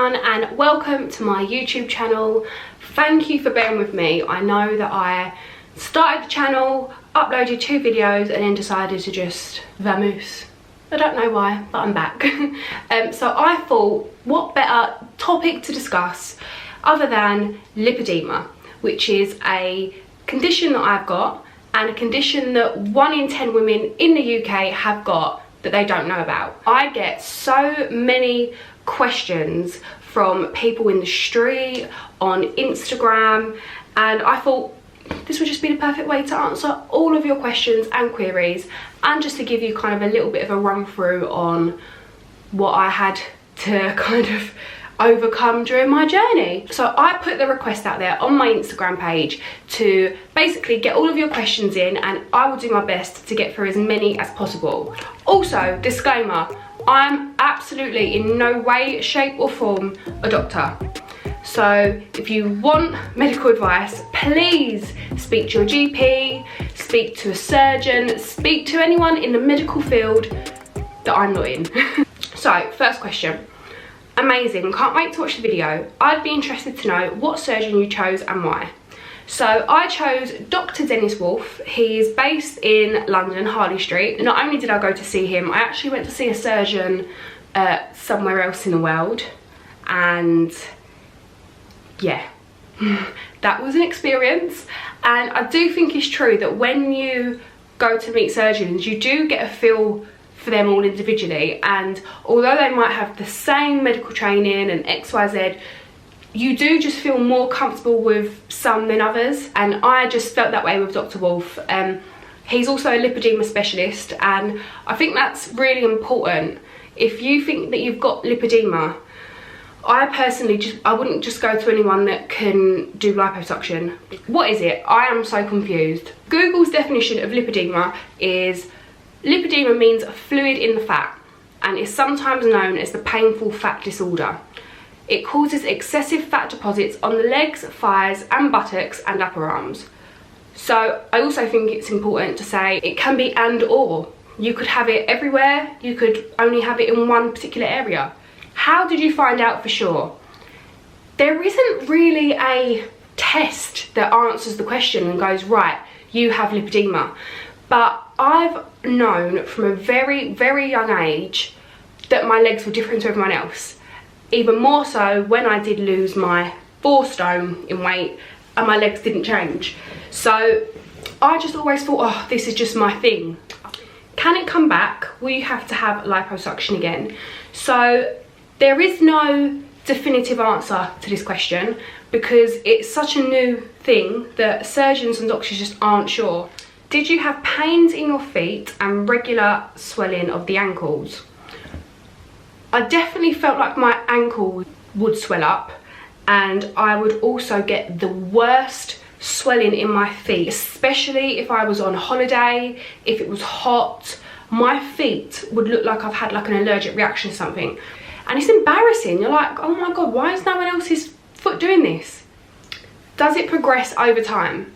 everyone and welcome to my YouTube channel. Thank you for bearing with me. I know that I started the channel, uploaded 2 videos and then decided to just vamoose. I don't know why, but I'm back. So I thought, what better topic to discuss other than lipoedema, which is a condition that I've got and a condition that 1 in 10 women in the UK have got that they don't know about. I get so many questions from people in the street, on Instagram, and I thought this would just be the perfect way to answer all of your questions and queries, and just to give you kind of a little bit of a run through on what I had to kind of overcome during my journey. So I put the request out there on my Instagram page to basically get all of your questions in, and I will do my best to get through as many as possible. Also, disclaimer, I'm absolutely in no way, shape or form a doctor. So if you want medical advice, please speak to your GP, speak to a surgeon, speak to anyone in the medical field that I'm not in. So, first question. Amazing, can't wait to watch the video. I'd be interested to know what surgeon you chose and why. So I chose Dr. Dennis Wolfe. He's based in London, Harley Street. Not only did I go to see him, I actually went to see a surgeon somewhere else in the world, and yeah, that was an experience. And I do think it's true that when you go to meet surgeons, you do get a feel for them all individually, and although they might have the same medical training and XYZ, you do just feel more comfortable with some than others, and I just felt that way with Dr. Wolfe. He's also a lipoedema specialist, and I think that's really important. If you think that you've got lipoedema, I personally I wouldn't just go to anyone that can do liposuction. What is it? I am so confused. Google's definition of lipoedema is lipedema means a fluid in the fat and is sometimes known as the painful fat disorder. It causes excessive fat deposits on the legs, thighs and buttocks and upper arms. So I also think it's important to say it can be and or. You could have it everywhere, you could only have it in one particular area. How did you find out for sure? There isn't really a test that answers the question and goes, right, you have lipedema. But I've known from a very, very young age that my legs were different to everyone else. Even more so when I did lose my 4 stone in weight and my legs didn't change. So I just always thought, oh, this is just my thing. Can it come back? Will you have to have liposuction again? So there is no definitive answer to this question because it's such a new thing that surgeons and doctors just aren't sure. Did you have pains in your feet and regular swelling of the ankles? I definitely felt like my ankle would swell up, and I would also get the worst swelling in my feet, especially if I was on holiday, if it was hot. My feet would look like I've had like an allergic reaction to something. And it's embarrassing. You're like, oh my God, why is no one else's foot doing this? Does it progress over time?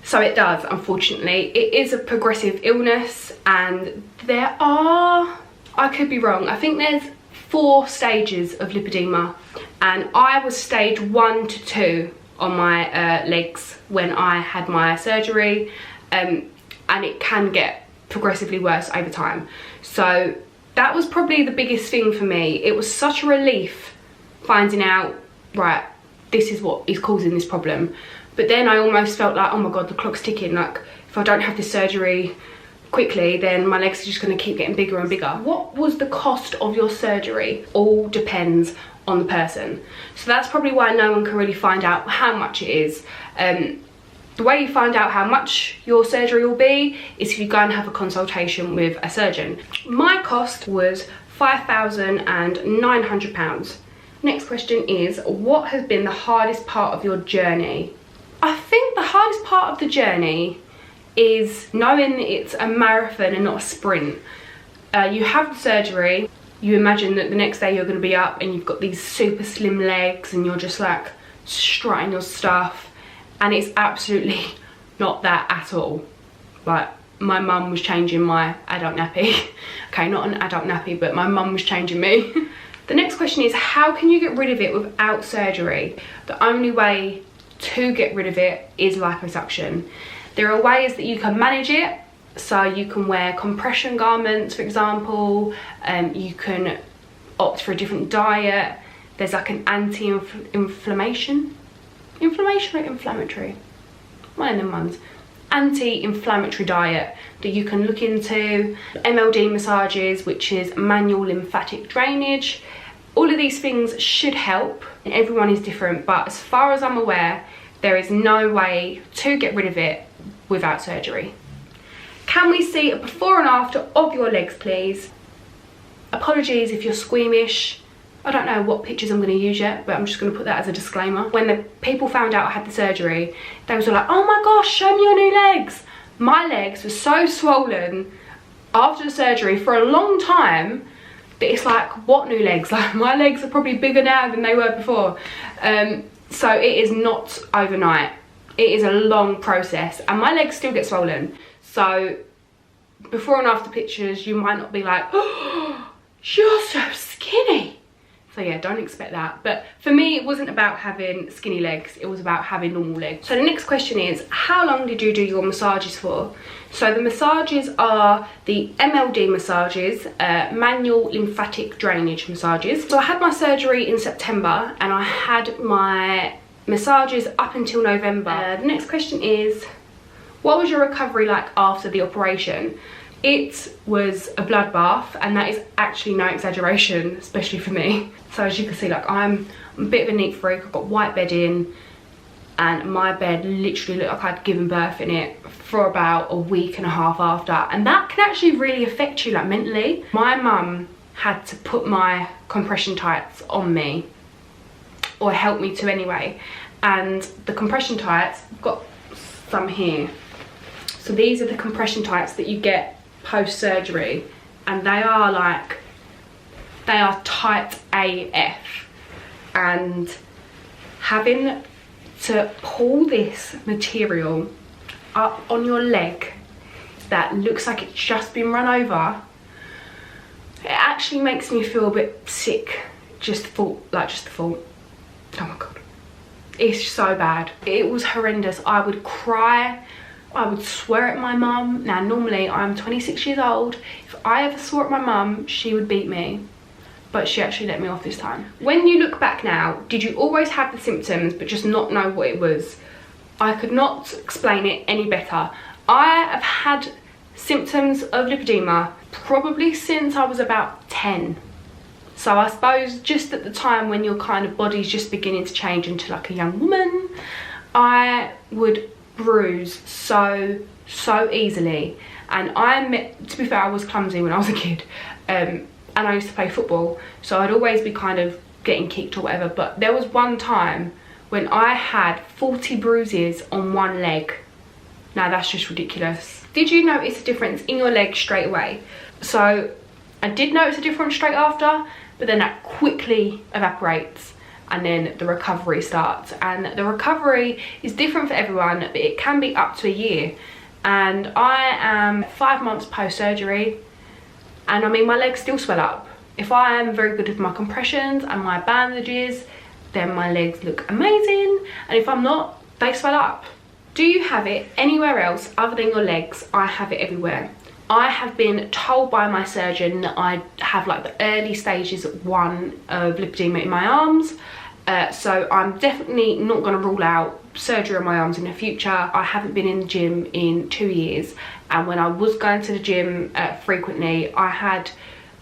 So it does, unfortunately. It is a progressive illness, and there are, I could be wrong, I think there's 4 stages of lipedema, and I was stage 1 to 2 on my legs when I had my surgery, and it can get progressively worse over time. So that was probably the biggest thing for me. It was such a relief finding out, right, this is what is causing this problem. But then I almost felt like, oh my God, the clock's ticking. Like, if I don't have this surgery quickly, then my legs are just going to keep getting bigger and bigger. What was the cost of your surgery? All depends on the person. So that's probably why no one can really find out how much it is. The way you find out how much your surgery will be is if you go and have a consultation with a surgeon. My cost was £5,900. Next question is, what has been the hardest part of your journey? I think the hardest part of the journey is knowing that it's a marathon and not a sprint. You have the surgery, you imagine that the next day you're going to be up and you've got these super slim legs and you're just like strutting your stuff, and it's absolutely not that at all. Like, my mum was changing my adult nappy. Okay, not an adult nappy, but my mum was changing me. The next question is, how can you get rid of it without surgery? The only way to get rid of it is liposuction. There are ways that you can manage it. So you can wear compression garments, for example. You can opt for a different diet. There's like an anti-inflammatory, one of them ones, anti-inflammatory diet that you can look into. MLD massages, which is manual lymphatic drainage. All of these things should help. Everyone is different, but as far as I'm aware, there is no way to get rid of it without surgery. Can we see a before and after of your legs, please? Apologies if you're squeamish. I don't know what pictures I'm going to use yet, but I'm just going to put that as a disclaimer. When the people found out I had the surgery, they was all like, oh my gosh, show me your new legs. My legs were so swollen after the surgery for a long time that it's like, what new legs? Like, my legs are probably bigger now than they were before. So it is not overnight. It is a long process, and my legs still get swollen. So before and after pictures, you might not be like, oh, you're so skinny. So yeah, don't expect that. But for me, it wasn't about having skinny legs. It was about having normal legs. So the next question is, how long did you do your massages for? So the massages are the MLD massages, manual lymphatic drainage massages. So I had my surgery in September and I had my massages up until November. The next question is, what was your recovery like after the operation? It was a bloodbath, and that is actually no exaggeration, especially for me. So as you can see, like, I'm a bit of a neat freak. I've got white bedding, and my bed literally looked like I'd given birth in it for about a week and a half after. And that can actually really affect you, like, mentally. My mum had to put my compression tights on me, or help me to anyway. And the compression tights, I've got some here. So these are the compression tights that you get post-surgery, and they are like, they are tight AF. And having to pull this material up on your leg that looks like it's just been run over, it actually makes me feel a bit sick. Just the thought. Oh my god, it's so bad. It was horrendous. I would cry, I would swear at my mum. Now normally I'm 26 years old. If I ever swore at my mum, she would beat me, but she actually let me off this time. When you look back now, did you always have the symptoms but just not know what it was? I could not explain it any better. I have had symptoms of lipedema probably since I was about 10. So I suppose just at the time when your kind of body's just beginning to change into like a young woman, I would bruise so easily. And to be fair, I was clumsy when I was a kid, and I used to play football, so I'd always be kind of getting kicked or whatever. But there was one time when I had 40 bruises on one leg. Now that's just ridiculous. Did you notice a difference in your leg straight away? So I did notice a difference straight after, but then that quickly evaporates, and then the recovery starts. And the recovery is different for everyone, but it can be up to a year. And I am 5 months post-surgery, and I mean, my legs still swell up. If I am very good with my compressions and my bandages, then my legs look amazing, and if I'm not, they swell up. Do you have it anywhere else other than your legs? I have it everywhere. I have been told by my surgeon that I have like the early stages 1 of lipedema in my arms. So I'm definitely not going to rule out surgery on my arms in the future. I haven't been in the gym in 2 years, and when I was going to the gym frequently, I had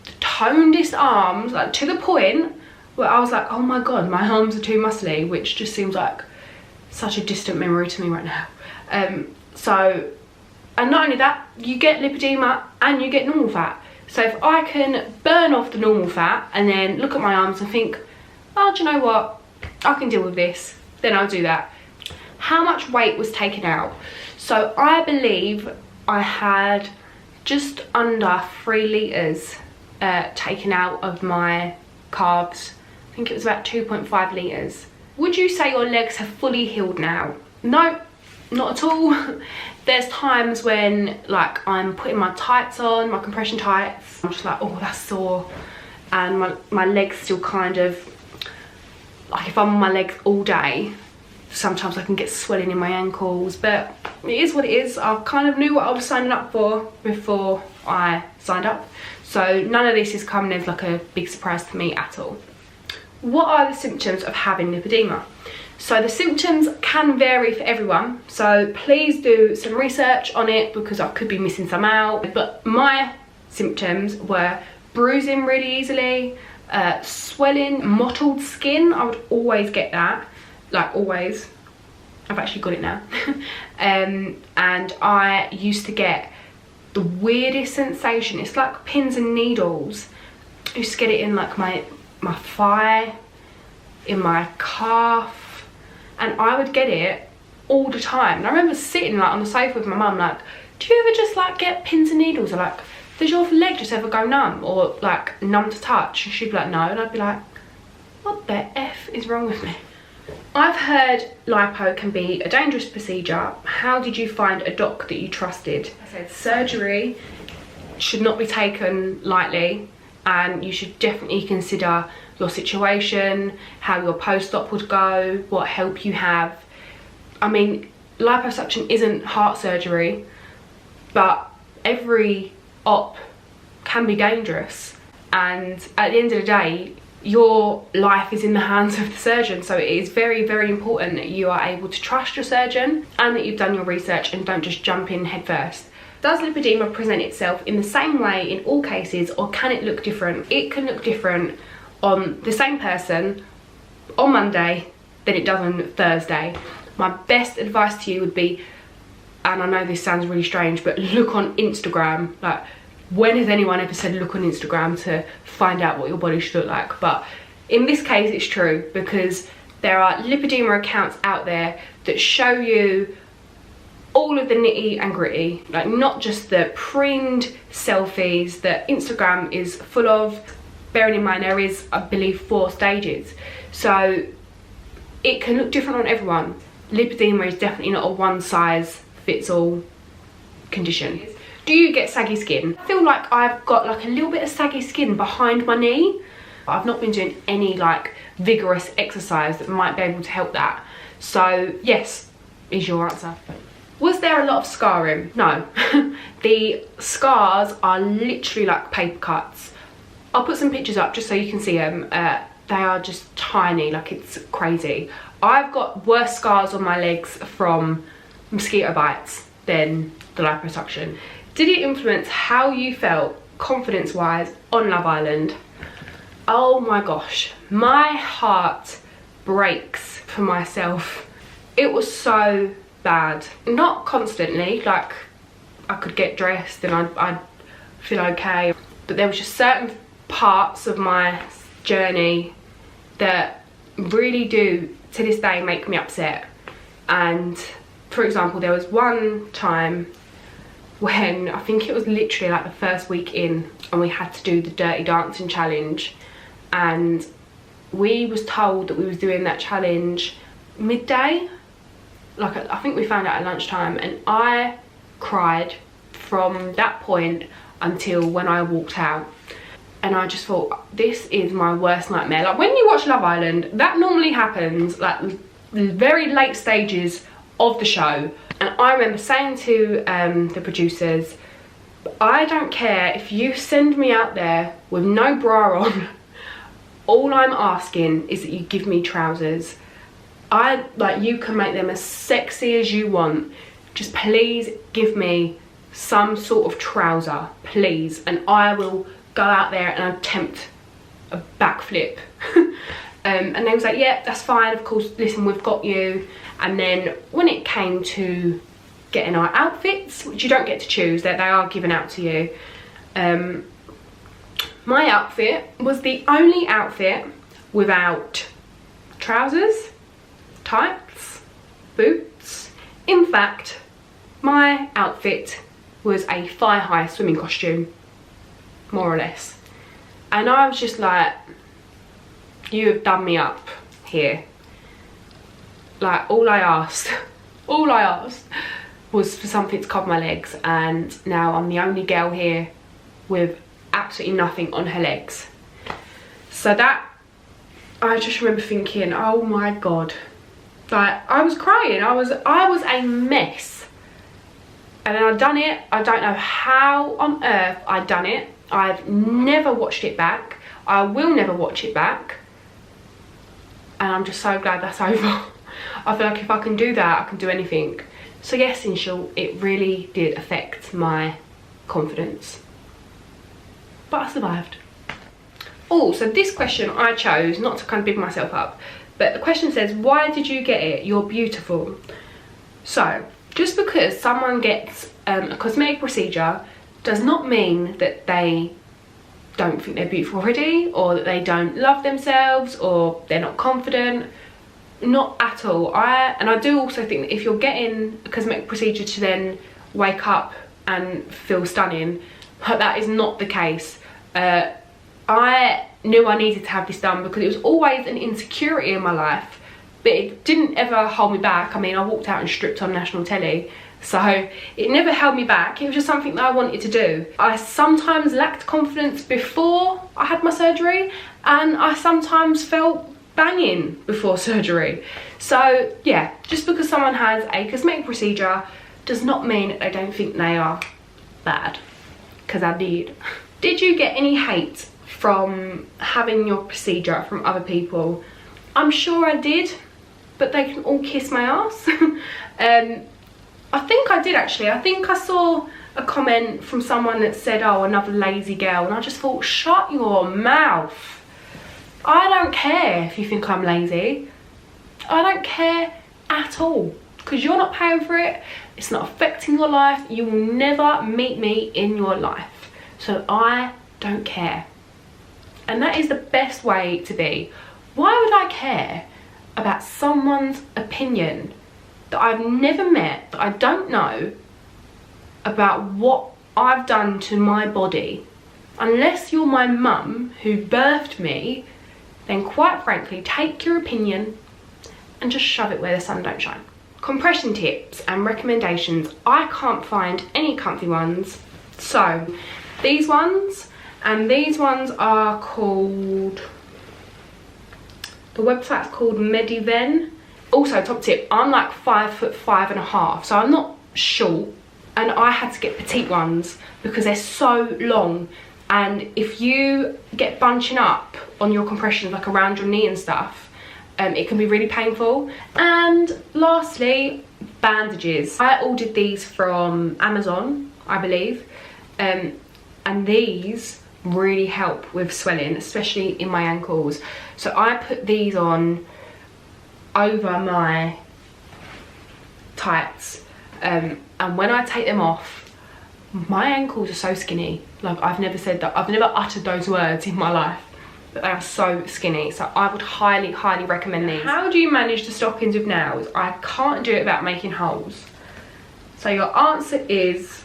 the tonedest arms, like to the point where I was like, oh my god, my arms are too muscly, which just seems like such a distant memory to me right now. And not only that, you get lipedema and you get normal fat. So if I can burn off the normal fat and then look at my arms and think, oh, do you know what, I can deal with this, then I'll do that. How much weight was taken out? So I believe I had just under 3 litres taken out of my calves. I think it was about 2.5 litres. Would you say your legs have fully healed now? No, not at all. There's times when like I'm putting my tights on, my compression tights, I'm just like, oh, that's sore. and my legs still kind of, like if I'm on my legs all day, sometimes I can get swelling in my ankles, but it is what it is. I kind of knew what I was signing up for before I signed up, so none of this is coming as like a big surprise to me at all. What are the symptoms of having lipedema? So the symptoms can vary for everyone, so please do some research on it because I could be missing some out. But my symptoms were bruising really easily, swelling, mottled skin. I would always get that, like always. I've actually got it now. And I used to get the weirdest sensation. It's like pins and needles. I used to get it in like my thigh, in my calf, and I would get it all the time. And I remember sitting like on the sofa with my mum, like, do you ever just like get pins and needles, or like, does your leg just ever go numb, or like numb to touch? And she'd be like, no, and I'd be like, what the F is wrong with me? I've heard lipo can be a dangerous procedure. How did you find a doc that you trusted? I said surgery should not be taken lightly, and you should definitely consider your situation, how your post-op would go, what help you have. I mean, liposuction isn't heart surgery, but every op can be dangerous, and at the end of the day, your life is in the hands of the surgeon, so it is very, very important that you are able to trust your surgeon and that you've done your research and don't just jump in head first. Does lipedema present itself in the same way in all cases, or can it look different? It can look different on the same person on Monday than it does on Thursday. My best advice to you would be, and I know this sounds really strange, but look on Instagram. Like, when has anyone ever said look on Instagram to find out what your body should look like? But in this case it's true, because there are lipedema accounts out there that show you all of the nitty and gritty, like not just the preened selfies that Instagram is full of. Bearing in mind there is, I believe, 4 stages, so it can look different on everyone. Lipedema is definitely not a one size fits all condition. Do you get saggy skin? I feel like I've got like a little bit of saggy skin behind my knee. I've not been doing any like vigorous exercise that might be able to help that. So yes, is your answer. Was there a lot of scarring? No. The scars are literally like paper cuts. I'll put some pictures up just so you can see them. They are just tiny, like it's crazy. I've got worse scars on my legs from mosquito bites than the liposuction. Did it influence how you felt confidence-wise on Love Island? Oh my gosh, my heart breaks for myself. It was so bad. Not constantly, like I could get dressed and I'd feel okay, but there was just certain parts of my journey that really do to this day make me upset. And for example, there was one time when I think it was literally like the first week in, and we had to do the dirty dancing challenge, and we was told that we was doing that challenge midday. Like I think we found out at lunchtime, and I cried from that point until when I walked out. And I just thought, this is my worst nightmare. Like when you watch Love Island, that normally happens like the very late stages of the show. And I remember saying to the producers, I don't care if you send me out there with no bra on. All I'm asking is that you give me trousers. You can make them as sexy as you want. Just please give me some sort of trouser, please. And I will go out there and attempt a backflip. And they was like, yeah, that's fine, of course, listen, we've got you. And then when it came to getting our outfits, which you don't get to choose, that they are given out to you, my outfit was the only outfit without trousers, tights, boots. In fact, my outfit was a thigh-high swimming costume, more or less. And I was just like, you have done me up here. Like all I asked was for something to cover my legs, and now I'm the only girl here with absolutely nothing on her legs. So that, I just remember thinking, oh my God. Like, I was crying, I was a mess. And then I'd done it. I don't know how on earth I'd done it. I've never watched it back. I will never watch it back. And I'm just so glad that's over. I feel like if I can do that, I can do anything. So yes, in short, it really did affect my confidence. But I survived. Oh, so this question I chose, not to kind of big myself up, but the question says, why did you get it? You're beautiful. So, just because someone gets a cosmetic procedure does not mean that they don't think they're beautiful already, or that they don't love themselves, or they're not confident. Not at all. I do also think that if you're getting a cosmetic procedure to then wake up and feel stunning, that is not the case. I knew I needed to have this done because it was always an insecurity in my life, but it didn't ever hold me back. I mean, I walked out and stripped on national telly, so it never held me back. It was just something that I wanted to do. I sometimes lacked confidence before I had my surgery, and I sometimes felt banging before surgery. So yeah, just because someone has a cosmetic procedure does not mean that they don't think they are bad, because I did. Did you get any hate from having your procedure from other people? I'm sure I did, but they can all kiss my ass. I think I did actually. I think I saw a comment from someone that said, oh, another lazy girl, and I just thought, shut your mouth. I don't care if you think I'm lazy. I don't care at all, because you're not paying for it. It's not affecting your life. You will never meet me in your life, so I don't care. And that is the best way to be. Why would I care about someone's opinion that I've never met, that I don't know, about what I've done to my body? Unless you're my mum who birthed me, then quite frankly, take your opinion and just shove it where the sun don't shine. Compression tips and recommendations. I can't find any comfy ones. So these ones, and these ones are called, the website's called Mediven. Also, top tip, I'm like 5'5½", so I'm not short, and I had to get petite ones because they're so long, and if you get bunching up on your compressions, like around your knee and stuff, it can be really painful. And lastly, bandages. I ordered these from Amazon, I believe, and these really help with swelling, especially in my ankles. So I put these on over my tights, and when I take them off, my ankles are so skinny. Like, I've never said that, I've never uttered those words in my life, but they are so skinny. So I would highly recommend these. How do you manage the stockings with nails? I can't do it without making holes. So your answer is,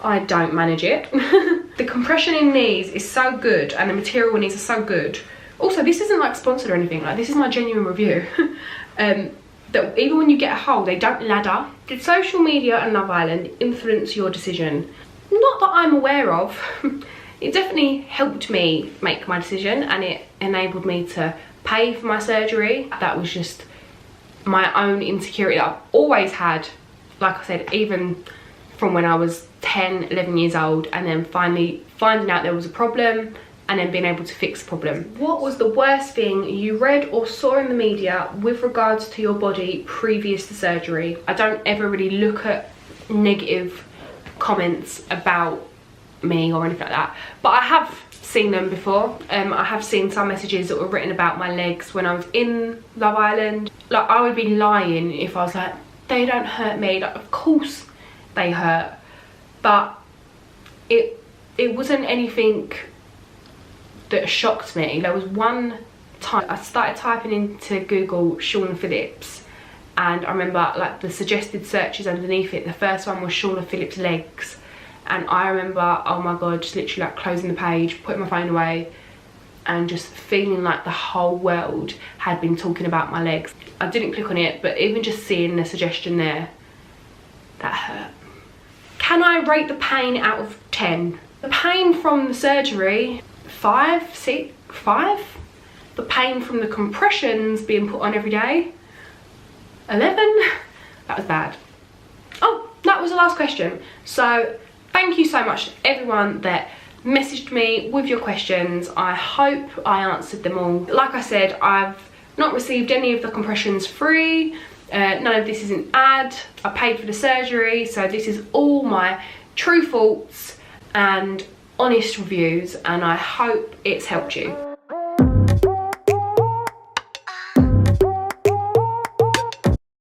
I don't manage it. The compression in these is so good, and the material in these are so good. Also, this isn't like sponsored or anything, like this is my genuine review. That even when you get a hole, they don't ladder. Did social media and Love Island influence your decision? Not that I'm aware of. It definitely helped me make my decision, and it enabled me to pay for my surgery. That was just my own insecurity that I've always had, like I said, even from when I was 10, 11 years old, and then finally finding out there was a problem and then being able to fix the problem. What was the worst thing you read or saw in the media with regards to your body previous to surgery? I don't ever really look at negative comments about me or anything like that, but I have seen them before. I have seen some messages that were written about my legs when I was in Love Island. Like, I would be lying if I was like, they don't hurt me. Like, of course they hurt, but it wasn't anything that shocked me. There was one time I started typing into Google Shaughna Phillips, and I remember like the suggested searches underneath it, the first one was Shaughna Phillips legs, and I remember, oh my god, just literally like closing the page, putting my phone away, and just feeling like the whole world had been talking about my legs. I didn't click on it, but even just seeing the suggestion there, that hurt. Can I rate the pain out of 10? The pain from the surgery 5, 6, 5. The pain from the compressions being put on every day, 11. That was bad. Oh, that was the last question. So thank you so much to everyone that messaged me with your questions. I hope I answered them all. Like I said, I've not received any of the compressions free. None of this is an ad. I paid for the surgery, so this is all my true thoughts and honest reviews, and I hope it's helped you.